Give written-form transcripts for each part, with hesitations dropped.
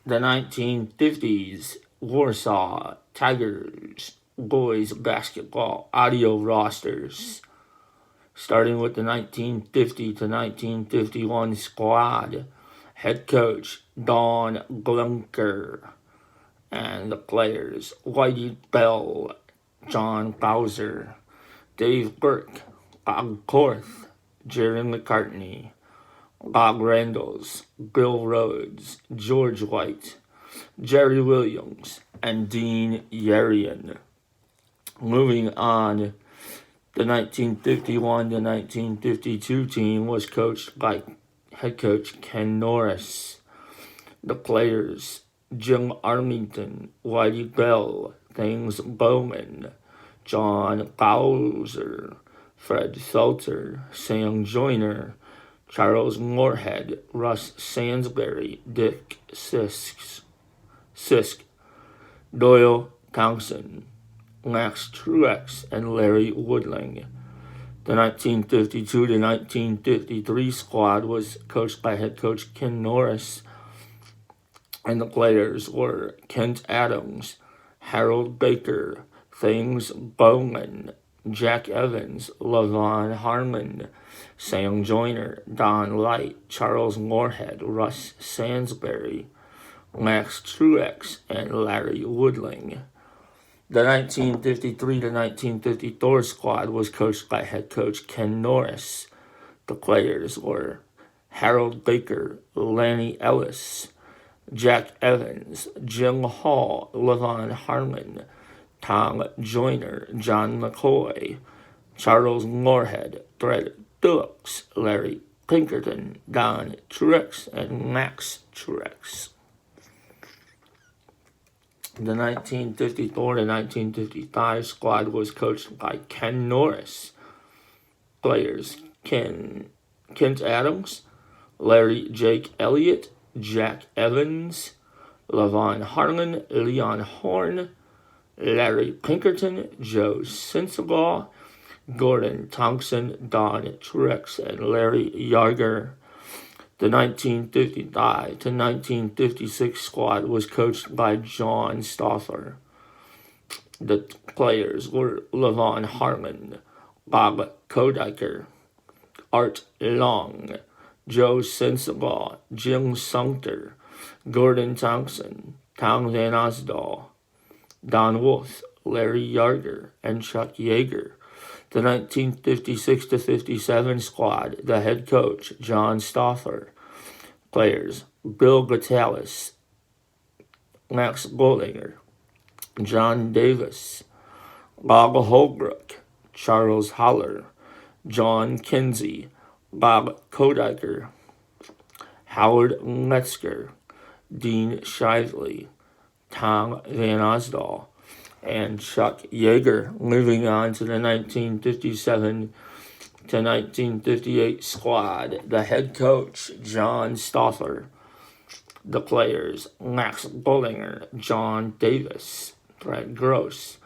the 1950's Warsaw Tigers boys basketball audio rosters, starting with the 1950 to 1951 squad. Head coach Don Glunker, and the players Whitey Bell, John Bowser, Dave Burke, Bob Korth, Jerry McCartney, Bob Randalls, Bill Rhodes, George White, Jerry Williams, and Dean Yarian. Moving on, the 1951 to 1952 team was coached by head coach Ken Norris. The players Jim Armington, Whitey Bell, Thames Bowman, John Bowser, Fred Felter, Sam Joyner, Charles Moorhead, Russ Sansbury, Dick Sisk, Doyle Thompson, Max Truex, and Larry Woodling. The 1952 to 1953 squad was coached by head coach Ken Norris, and the players were Kent Adams, Harold Baker, Thames Bowman, Jack Evans, Levon Harmon, Sam Joyner, Don Light, Charles Moorhead, Russ Sansbury, Max Truex, and Larry Woodling. The 1953 to 1954 squad was coached by head coach Ken Norris. The players were Harold Baker, Lanny Ellis, Jack Evans, Jim Hall, Levon Harmon, Tom Joyner, John McCoy, Charles Moorhead, Fred Phillips, Larry Pinkerton, Don Truex, and Max Truex. The 1954 to 1955 squad was coached by Ken Norris. Players Kent Adams, Larry Jake Elliott, Jack Evans, Levon Harmon, Leon Horn, Larry Pinkerton, Joe Sensabaugh, Gordon Thompson, Don Truex, and Larry Yarger. The 1955 to 1956 squad was coached by John Stauffer. The players were Levon Harmon, Bob Kodiker, Art Long, Joe Sensabaugh, Jim Sumter, Gordon Thompson, Tom Van Osdal, Don Wolf, Larry Yarger, and Chuck Yeager. The 1956 to 57 squad, the head coach, John Stauffer. Players, Bill Gatalis, Max Bollinger, John Davis, Bob Holbrook, Charles Holler, John Kinsey, Bob Kodiker, Howard Metzger, Dean Shively, Tom Van Osdal, and Chuck Yeager. Moving on to the 1957 to 1958 squad, the head coach, John Stauffer. The players, Max Bollinger, John Davis, Fred Gross,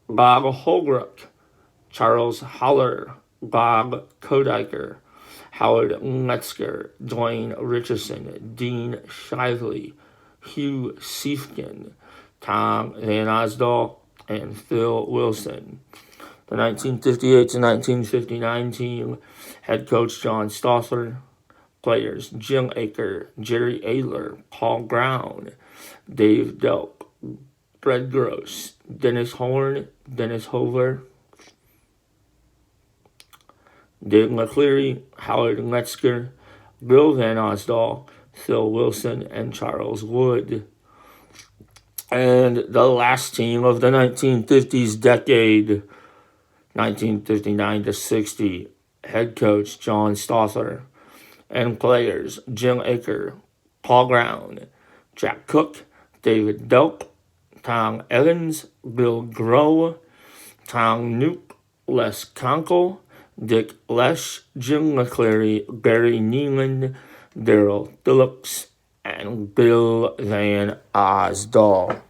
Bob Holbrook, Charles Holler, Bob Kodiker, Howard Metzger, Dwayne Richardson, Dean Shively, Hugh Siefkin, Tom Van Osdal, and Phil Wilson. The 1958 to 1959 team, head coach John Stauffer. Players, Jim Aker, Jerry Ayler, Paul Brown, Dave Delp, Fred Gross, Dennis Horn, Dennis Hover, Dave McCleary, Howard Metzger, Bill Van Osdal, Phil Wilson, and Charles Wood. And the last team of the 1950s decade, 1959 to 60, head coach John Stauffer, and players Jim Aker, Paul Brown, Jack Cook, David Delp, Tom Evans, Bill Groh, Tom Noop, Les Conkle, Dick Lesh, Jim McCleary, Barry Neiman, Daryl Phillips, and Bill Van Osdal.